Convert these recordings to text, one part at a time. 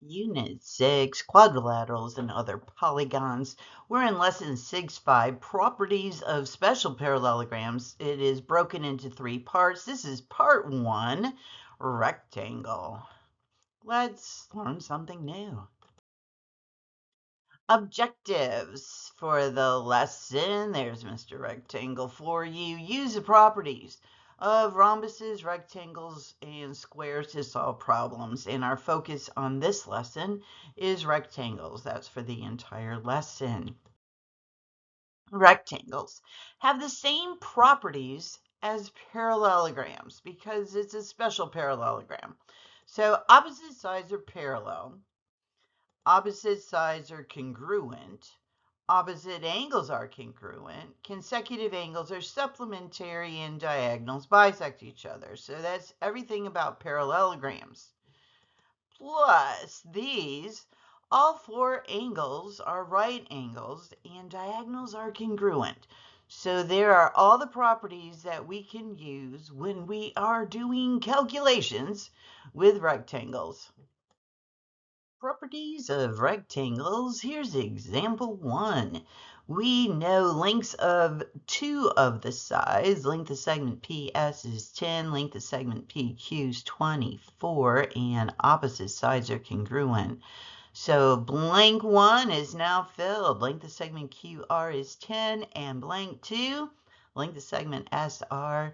Unit 6, Quadrilaterals and Other Polygons. We're in Lesson 6.5, Properties of Special Parallelograms. It is broken into 3 parts. This is Part 1, Rectangle. Let's learn something new. Objectives for the lesson. There's Mr. Rectangle for you. Use the properties of rhombuses, rectangles, and squares to solve problems. And our focus on this lesson is rectangles. That's for the entire lesson. Rectangles have the same properties as parallelograms because it's a special parallelogram. So opposite sides are parallel. Opposite sides are congruent. Opposite angles are congruent. Consecutive angles are supplementary, and diagonals bisect each other. So that's everything about parallelograms. Plus these, all 4 angles are right angles and diagonals are congruent. So there are all the properties that we can use when we are doing calculations with rectangles. Properties of rectangles. Here's example 1. We know lengths of 2 of the sides. Length of segment PS is 10, length of segment PQ is 24, and opposite sides are congruent. So blank 1 is now filled. Length of segment QR is 10, and blank 2, length of segment SR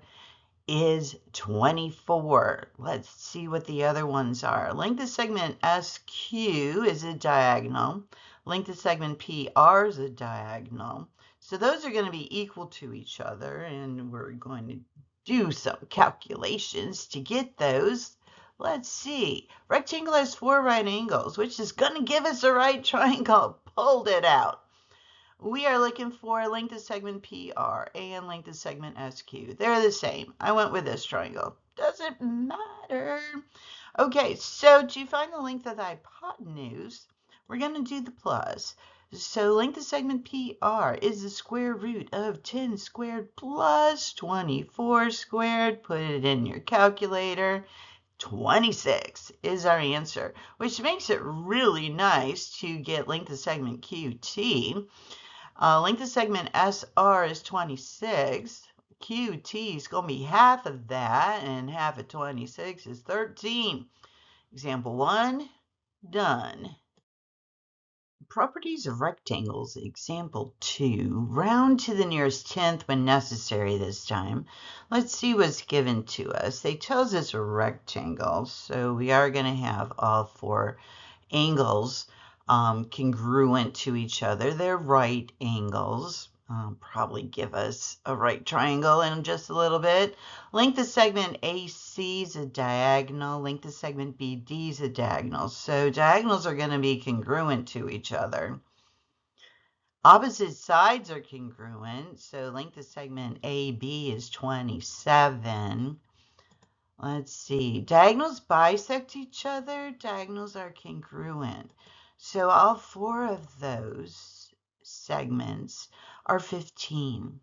is 24. Let's see what the other ones are. Length of segment SQ is a diagonal. Length of segment PR is a diagonal. So those are going to be equal to each other, and we're going to do some calculations to get those. Let's see. Rectangle has 4 right angles, which is going to give us a right triangle. Pulled it out. We are looking for length of segment PR and length of segment SQ. They're the same. I went with this triangle. Doesn't matter. Okay, so to find the length of the hypotenuse, we're going to do the plus. So length of segment PR is the square root of 10 squared plus 24 squared. Put it in your calculator. 26 is our answer, which makes it really nice to get length of segment QT. Length of segment SR is 26. QT is going to be half of that, and half of 26 is 13. Example 1, done. Properties of rectangles. Example 2, round to the nearest tenth when necessary this time. Let's see what's given to us. They tell us it's a rectangle, so we are going to have all 4 angles congruent to each other. They're right angles. Probably give us a right triangle in just a little bit. Length of segment AC is a diagonal. Length of segment BD is a diagonal. So diagonals are going to be congruent to each other. Opposite sides are congruent. So length of segment AB is 27. Let's see. Diagonals bisect each other. Diagonals are congruent. So all 4 of those segments are 15.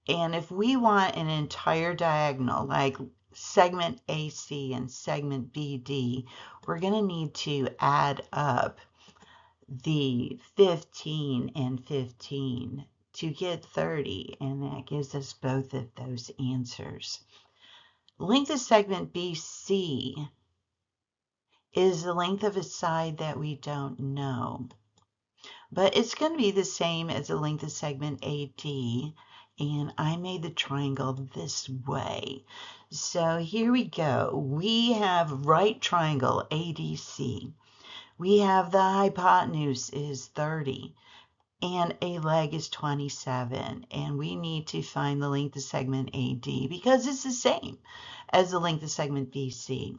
And if we want an entire diagonal, like segment AC and segment BD, we're going to need to add up the 15 and 15 to get 30. And that gives us both of those answers. Length of segment BC is the length of a side that we don't know. But it's going to be the same as the length of segment AD. And I made the triangle this way. So here we go. We have right triangle ADC. We have the hypotenuse is 30. And a leg is 27, and we need to find the length of segment AD because it's the same as the length of segment BC.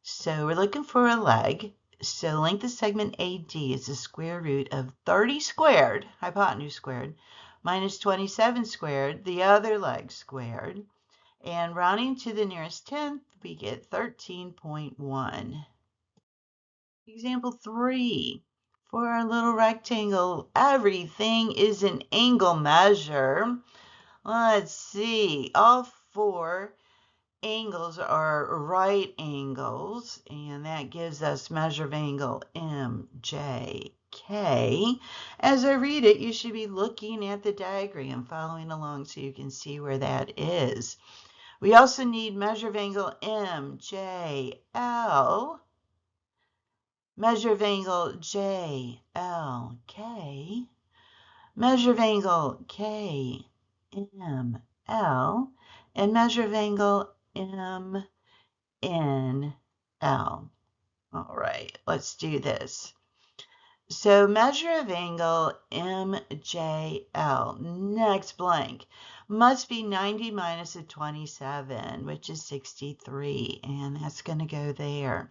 So we're looking for a leg. So length of segment AD is the square root of 30 squared, hypotenuse squared, minus 27 squared, the other leg squared. And rounding to the nearest tenth, we get 13.1. Example 3. For our little rectangle, everything is an angle measure. Let's see. All 4 angles are right angles, and that gives us measure of angle MJK. As I read it, you should be looking at the diagram, following along so you can see where that is. We also need measure of angle MJL, measure of angle JLK, measure of angle KML, and measure of angle MNL. All right, let's do this. So measure of angle MJL, next blank, must be 90 minus a 27, which is 63, and that's going to go there.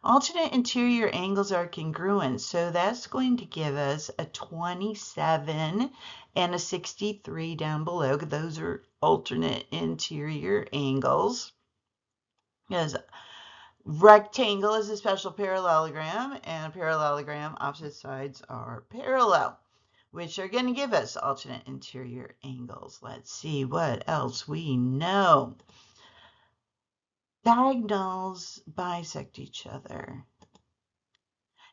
Alternate interior angles are congruent, so that's going to give us a 27 and a 63 down below. Those are alternate interior angles. Because rectangle is a special parallelogram, and a parallelogram, opposite sides are parallel, which are going to give us alternate interior angles. Let's see what else we know. Diagonals bisect each other,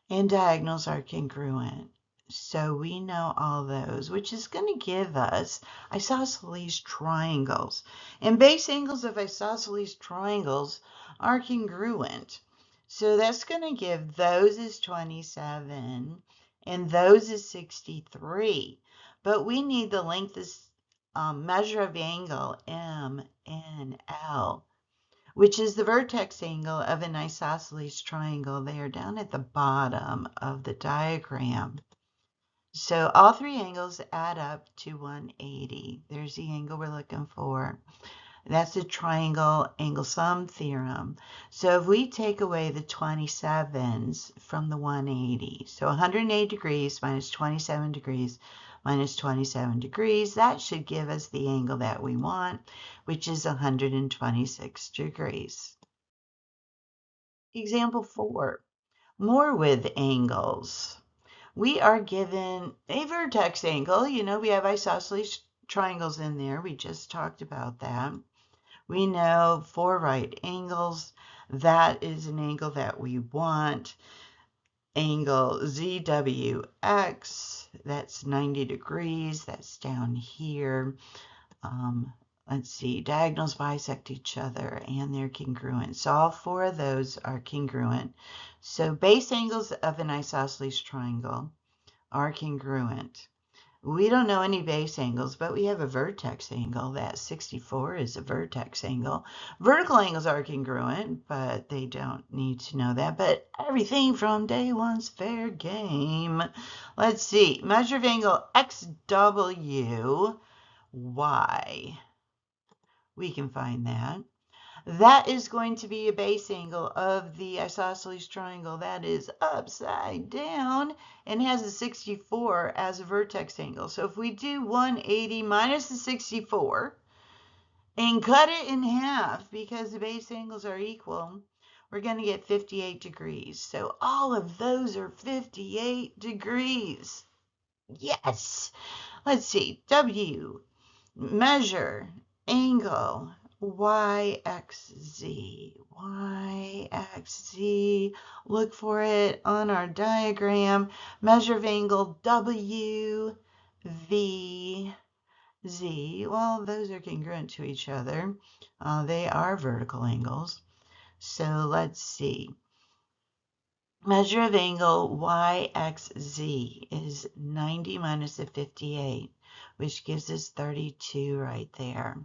and diagonals are congruent. So we know all those, which is going to give us isosceles triangles. And base angles of isosceles triangles are congruent. So that's going to give those is 27 and those is 63. But we need the length is measure of angle MNL, which is the vertex angle of an isosceles triangle. They are down at the bottom of the diagram. So all three angles add up to 180. There's the angle we're looking for. That's the triangle angle sum theorem. So if we take away the 27s from the 180, so 180 degrees minus 27 degrees minus 27 degrees, that should give us the angle that we want, which is 126 degrees. Example 4, more with angles. We are given a vertex angle. You know, we have isosceles triangles in there. We just talked about that. We know 4 right angles. That is an angle that we want. Angle ZWX, that's 90 degrees. That's down here. Let's see, diagonals bisect each other and they're congruent. So all 4 of those are congruent. So base angles of an isosceles triangle are congruent. We don't know any base angles, but we have a vertex angle. That 64 is a vertex angle. Vertical angles are congruent, but they don't need to know that. But everything from day one's fair game. Let's see. Measure of angle XWY. We can find that. That is going to be a base angle of the isosceles triangle that is upside down and has a 64 as a vertex angle. So if we do 180 minus the 64 and cut it in half because the base angles are equal, we're going to get 58 degrees. So all of those are 58 degrees. Yes. Let's see. W, measure, angle, YXZ, YXZ, look for it on our diagram, measure of angle WVZ. Well, those are congruent to each other. They are vertical angles. So let's see. Measure of angle YXZ is 90 minus the 58, which gives us 32 right there.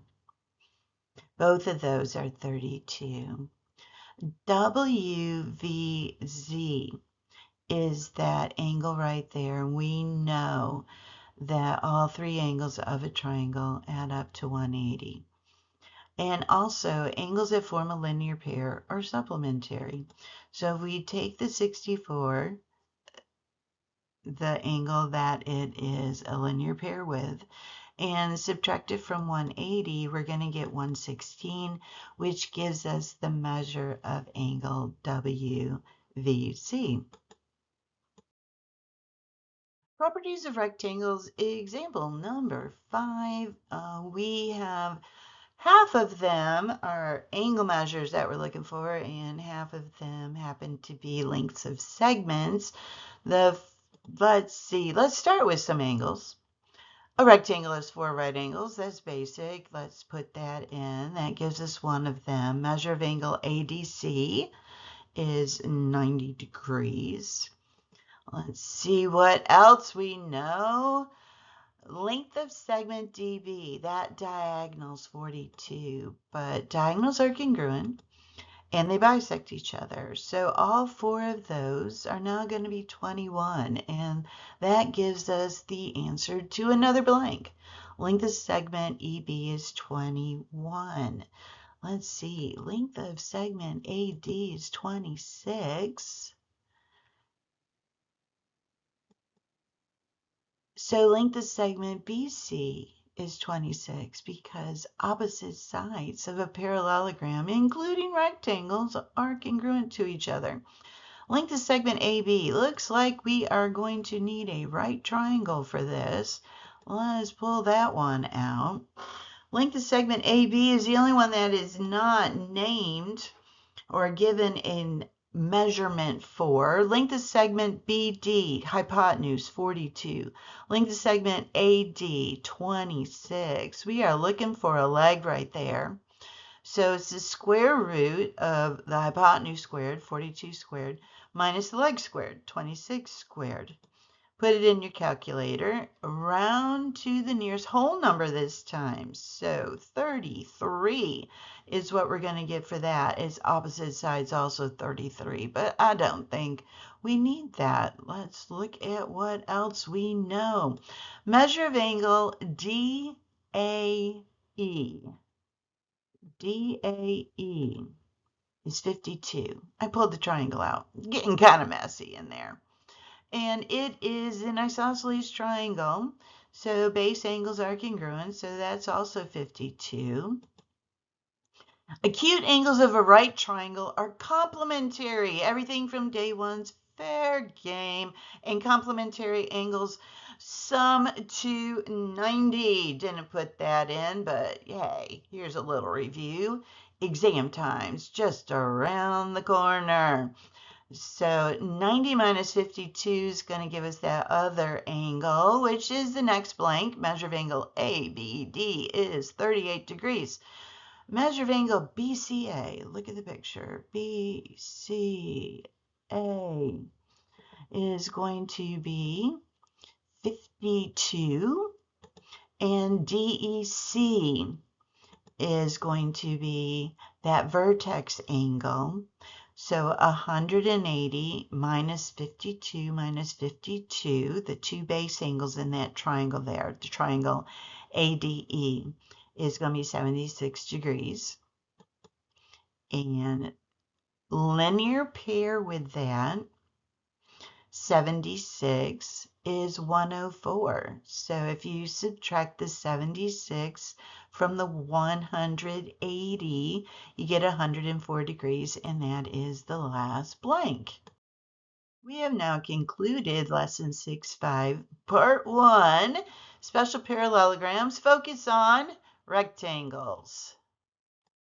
Both of those are 32. WVZ is that angle right there. We know that all 3 angles of a triangle add up to 180. And also, angles that form a linear pair are supplementary. So if we take the 64, the angle that it is a linear pair with, and subtract it from 180, we're going to get 116, which gives us the measure of angle WVC. Properties of rectangles, example number 5. We have Half of them are angle measures that we're looking for, and half of them happen to be lengths of segments. Let's see, let's start with some angles. A rectangle has 4 right angles. That's basic. Let's put that in. That gives us one of them. Measure of angle ADC is 90 degrees. Let's see what else we know. Length of segment DB, that diagonal's 42, but diagonals are congruent and they bisect each other. So all 4 of those are now going to be 21, and that gives us the answer to another blank. Length of segment EB is 21. Let's see, length of segment AD is 26. So length of segment BC is 26 because opposite sides of a parallelogram, including rectangles, are congruent to each other. Length of segment AB, looks like we are going to need a right triangle for this. Let's pull that one out. Length of segment AB is the only one that is not named or given in measurement for. Length of segment BD, hypotenuse 42. Length of segment AD 26. We are looking for a leg right there. So it's the square root of the hypotenuse squared, 42 squared, minus the leg squared, 26 squared. Put it in your calculator, round to the nearest whole number this time. So 33 is what we're going to get for that. It's opposite sides also 33, but I don't think we need that. Let's look at what else we know. Measure of angle DAE. DAE is 52. I pulled the triangle out. Getting kind of messy in there. And it is an isosceles triangle, so base angles are congruent, so that's also 52. Acute angles of a right triangle are complementary. Everything from day one's fair game, and complementary angles sum to 90. Didn't put that in, but hey, here's a little review. Exam time's just around the corner. So 90 minus 52 is going to give us that other angle, which is the next blank. Measure of angle ABD is 38 degrees. Measure of angle BCA, look at the picture, BCA is going to be 52, and DEC is going to be that vertex angle. So 180 minus 52 minus 52, the two base angles in that triangle there, the triangle ADE, is going to be 76 degrees. And linear pair with that, 76 is 104. So if you subtract the 76 from the 180, you get 104 degrees, and that is the last blank. We have now concluded Lesson 6-5, Part 1, Special Parallelograms. Focus on rectangles.